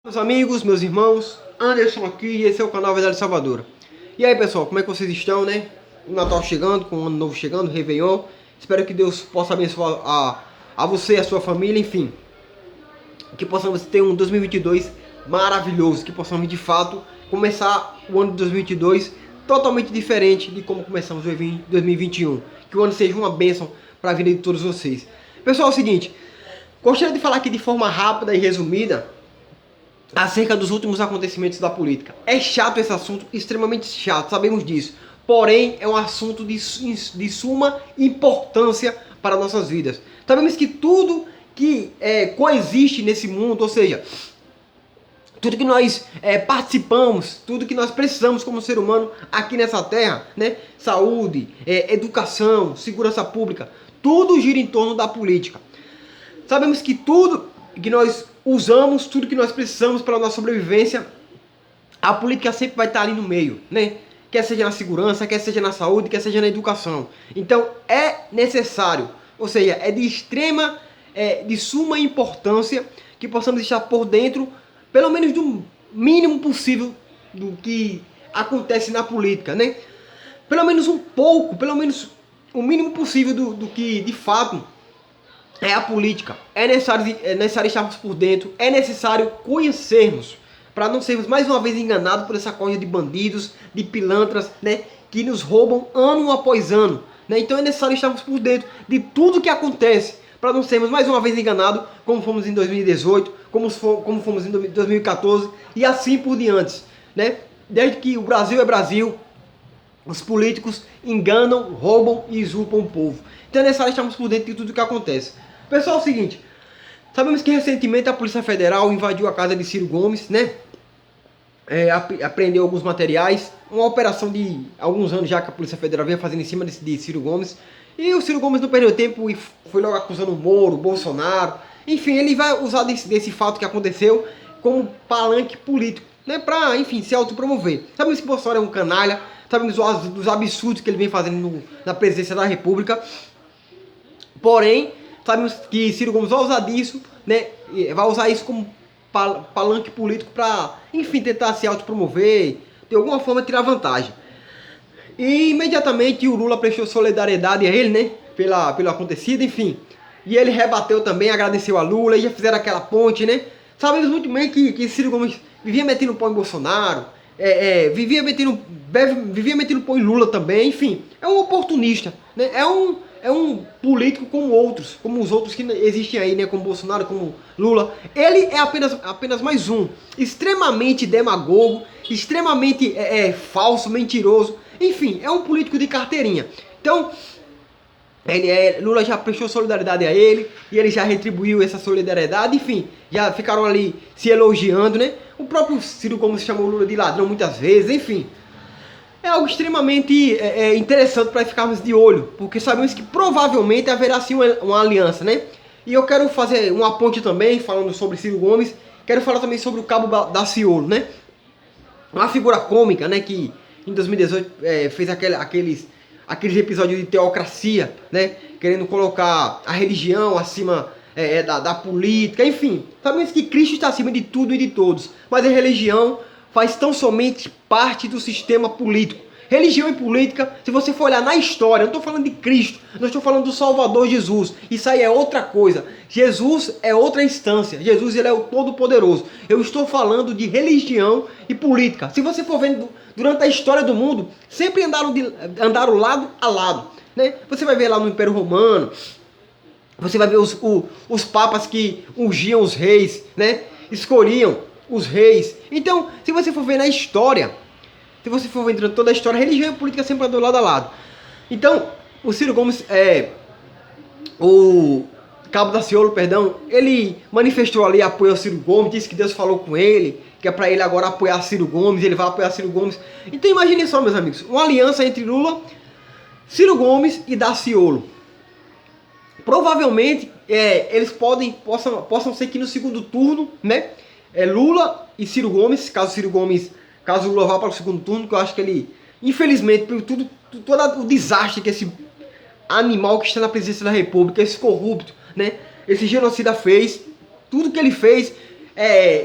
Meus amigos, meus irmãos, Anderson aqui e esse é o canal Verdade Salvadora. E aí pessoal, como é que vocês estão, né? O Natal chegando, com o Ano Novo chegando, Réveillon. Espero que Deus possa abençoar a você e a sua família, enfim. Que possamos ter um 2022 maravilhoso, que possamos de fato começar o ano de 2022 totalmente diferente de como começamos o 2021. Que o ano seja uma bênção para a vida de todos vocês. Pessoal, é o seguinte, gostaria de falar aqui de forma rápida e resumida acerca dos últimos acontecimentos da política. É chato esse assunto, extremamente chato, sabemos disso. Porém, é um assunto de suma importância para nossas vidas. Sabemos que tudo que coexiste nesse mundo, ou seja, tudo que nós participamos, tudo que nós precisamos como ser humano aqui nessa terra, né? Saúde, educação, segurança pública, tudo gira em torno da política. Sabemos que tudo que nós usamos, tudo que nós precisamos para a nossa sobrevivência, a política sempre vai estar ali no meio, né? Quer seja na segurança, quer seja na saúde, quer seja na educação. Então é necessário, ou seja, é de suma importância que possamos estar por dentro, pelo menos do mínimo possível do que acontece na política, né? Pelo menos um pouco, pelo menos o mínimo possível do que de fato é a política. É necessário estarmos por dentro, é necessário conhecermos, para não sermos mais uma vez enganados por essa corja de bandidos, de pilantras, né, que nos roubam ano após ano. Né? Então é necessário estarmos por dentro de tudo que acontece, para não sermos mais uma vez enganados, como fomos em 2018, como fomos em 2014 e assim por diante. Né? Desde que o Brasil é Brasil, os políticos enganam, roubam e usurpam o povo. Então é necessário estarmos por dentro de tudo que acontece. Pessoal, é o seguinte, sabemos que recentemente a Polícia Federal invadiu a casa de Ciro Gomes, né? Apreendeu alguns materiais, uma operação de alguns anos já que a Polícia Federal vinha fazendo em cima de Ciro Gomes. E o Ciro Gomes não perdeu tempo e foi logo acusando o Moro, o Bolsonaro. Enfim, ele vai usar desse fato que aconteceu como palanque político, né? Para, enfim, se autopromover. Sabemos que Bolsonaro é um canalha, sabemos dos absurdos que ele vem fazendo na presidência da República. Porém, sabemos que Ciro Gomes vai usar disso, né? Vai usar isso como palanque político para, enfim, tentar se autopromover, de alguma forma tirar vantagem. E imediatamente o Lula prestou solidariedade a ele, né? Pelo acontecido, enfim. E ele rebateu também, agradeceu a Lula e já fizeram aquela ponte, né? Sabemos muito bem que Ciro Gomes vivia metendo pau em Bolsonaro, vivia metendo pau em Lula também, enfim. É um oportunista, né? É um político como outros, como os outros que existem aí, né? Como Bolsonaro, como Lula. Ele é apenas mais um. Extremamente demagogo, extremamente falso, mentiroso. Enfim, é um político de carteirinha. Então, Lula já prestou solidariedade a ele, e ele já retribuiu essa solidariedade, enfim, já ficaram ali se elogiando, né? O próprio Ciro Gomes chamou Lula de ladrão muitas vezes, enfim. É algo extremamente interessante para ficarmos de olho, porque sabemos que provavelmente haverá sim uma aliança, né? E eu quero fazer uma ponte também, falando sobre Ciro Gomes, quero falar também sobre o Cabo Daciolo, né? Uma figura cômica, né, que em 2018 fez aqueles episódios de teocracia, né? Querendo colocar a religião acima da política, enfim. Sabemos que Cristo está acima de tudo e de todos, mas a religião faz tão somente parte do sistema político. Religião e política, se você for olhar na história, eu não estou falando de Cristo, não estou falando do Salvador Jesus, isso aí é outra coisa. Jesus é outra instância, Jesus ele é o Todo-Poderoso. Eu estou falando de religião e política. Se você for vendo durante a história do mundo, sempre andaram lado a lado. Né? Você vai ver lá no Império Romano, você vai ver os papas que ungiam os reis, né? Escolhiam os reis. Então, se você for ver na história, se você for ver durante toda a história, religião e política sempre andam lado a lado. Então, o Ciro Gomes, o Cabo Daciolo, perdão, ele manifestou ali apoio ao Ciro Gomes, disse que Deus falou com ele, que é para ele agora apoiar Ciro Gomes, ele vai apoiar Ciro Gomes. Então imagine só, meus amigos, uma aliança entre Lula, Ciro Gomes e Daciolo. Provavelmente eles possam ser que no segundo turno, né? Lula e Ciro Gomes, caso o Lula vá para o segundo turno, que eu acho que ele, infelizmente, por todo o desastre que esse animal que está na presidência da República, esse corrupto, né? Esse genocida fez, tudo que ele fez,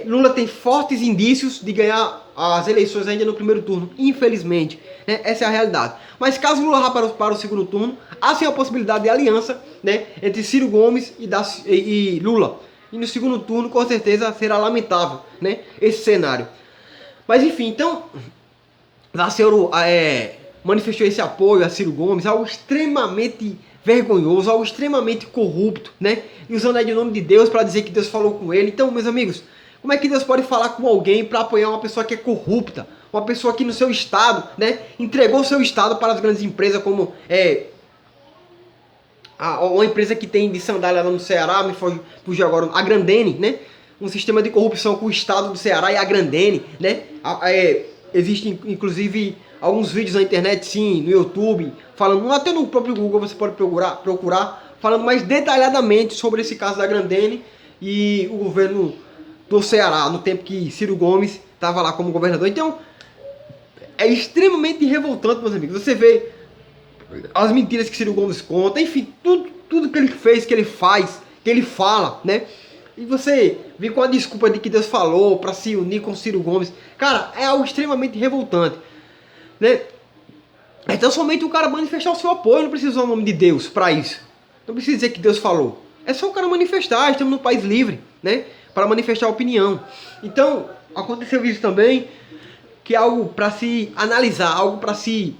Lula tem fortes indícios de ganhar as eleições ainda no primeiro turno, infelizmente, né? Essa é a realidade. Mas caso Lula vá para o segundo turno, há sim a possibilidade de aliança, né, entre Ciro Gomes e Lula. E no segundo turno, com certeza, será lamentável, né, esse cenário. Mas enfim, então, Daciolo manifestou esse apoio a Ciro Gomes, algo extremamente vergonhoso, algo extremamente corrupto, né? E usando aí o nome de Deus para dizer que Deus falou com ele. Então, meus amigos, como é que Deus pode falar com alguém para apoiar uma pessoa que é corrupta? Uma pessoa que no seu estado, né, entregou seu estado para as grandes empresas como uma empresa que tem de sandália lá no Ceará, me fugiu agora, a Grandene, né? Um sistema de corrupção com o estado do Ceará e a Grandene, né? Existem, inclusive, alguns vídeos na internet, sim, no YouTube, falando, até no próprio Google você pode procurar, falando mais detalhadamente sobre esse caso da Grandene e o governo do Ceará, no tempo que Ciro Gomes estava lá como governador. Então, é extremamente revoltante, meus amigos. Você vê as mentiras que Ciro Gomes conta, enfim, tudo que ele fez, que ele faz, que ele fala, né? E você vem com a desculpa de que Deus falou para se unir com Ciro Gomes. Cara, é algo extremamente revoltante, né? Então somente o cara manifestar o seu apoio, não precisa usar o nome de Deus para isso. Não precisa dizer que Deus falou. É só o cara manifestar, estamos num país livre, né? Para manifestar a opinião. Então, aconteceu isso também, que é algo para se analisar, algo para se,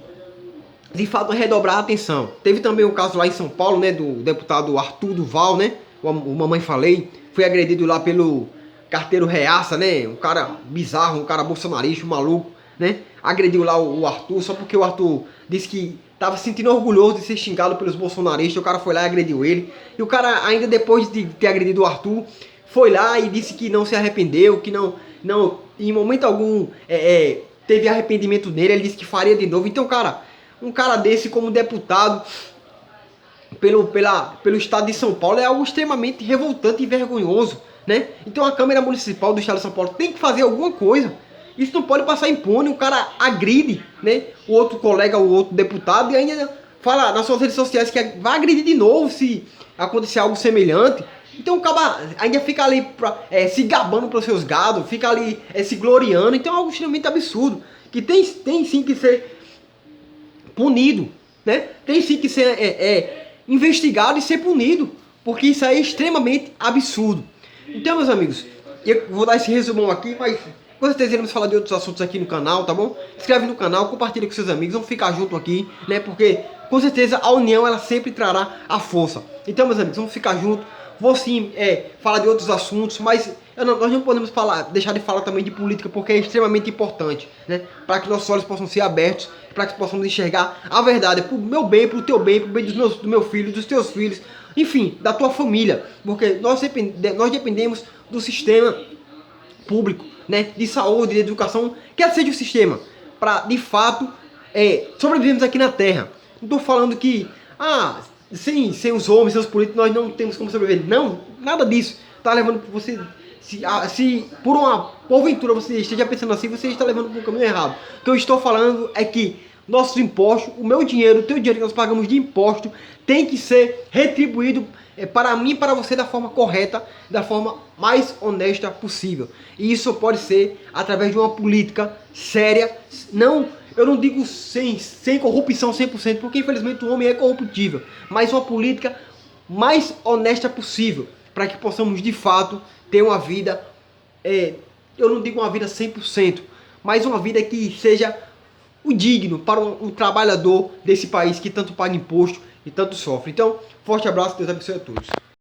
de fato, redobrar a atenção. Teve também o caso lá em São Paulo, né, do deputado Arthur Duval, né? O Mamãe Falei, foi agredido lá pelo carteiro Reaça, né? Um cara bizarro, um cara bolsonarista, um maluco, né? Agrediu lá o Arthur, só porque o Arthur disse que estava se sentindo orgulhoso de ser xingado pelos bolsonaristas. O cara foi lá e agrediu ele. E o cara, ainda depois de ter agredido o Arthur, foi lá e disse que não se arrependeu, que não em momento algum teve arrependimento nele. Ele disse que faria de novo. Então, cara, um cara desse como deputado pelo estado de São Paulo é algo extremamente revoltante e vergonhoso, né? Então a Câmara Municipal do estado de São Paulo tem que fazer alguma coisa. Isso não pode passar impune. O cara agride, né, o outro colega, o outro deputado, e ainda fala nas suas redes sociais que vai agredir de novo se acontecer algo semelhante. Então o cara ainda fica ali se gabando pelos seus gados, fica ali se gloriando. Então é algo extremamente absurdo, que tem sim que ser punido, né? Tem sim que ser investigado e ser punido, porque isso aí é extremamente absurdo. Então, meus amigos, eu vou dar esse resumão aqui, mas com certeza iremos falar de outros assuntos aqui no canal, tá bom? Se inscreve no canal, compartilha com seus amigos, vamos ficar junto aqui, né? Porque com certeza a união ela sempre trará a força. Então, meus amigos, vamos ficar juntos. Vou sim falar de outros assuntos, mas nós não podemos deixar de falar também de política, porque é extremamente importante, né? Para que nossos olhos possam ser abertos, para que possamos enxergar a verdade, pro meu bem, pro teu bem, pro bem do meu filho, dos teus filhos, enfim, da tua família, porque nós dependemos do sistema público, né? De saúde, de educação, quer seja o sistema, para de fato sobrevivermos aqui na Terra. Não estou falando que sem os homens, sem os políticos, nós não temos como sobreviver. Não, nada disso. Tá levando você. Se por uma porventura você esteja pensando assim, você está levando para o caminho errado. O que eu estou falando é que nossos impostos, o meu dinheiro, o teu dinheiro que nós pagamos de imposto, tem que ser retribuído para mim e para você da forma correta, da forma mais honesta possível. E isso pode ser através de uma política séria. Eu não digo sem corrupção 100%, porque infelizmente o homem é corruptível, mas uma política mais honesta possível, para que possamos de fato ter uma vida, eu não digo uma vida 100%, mas uma vida que seja o digno para um trabalhador desse país que tanto paga imposto e tanto sofre. Então, forte abraço, Deus abençoe a todos.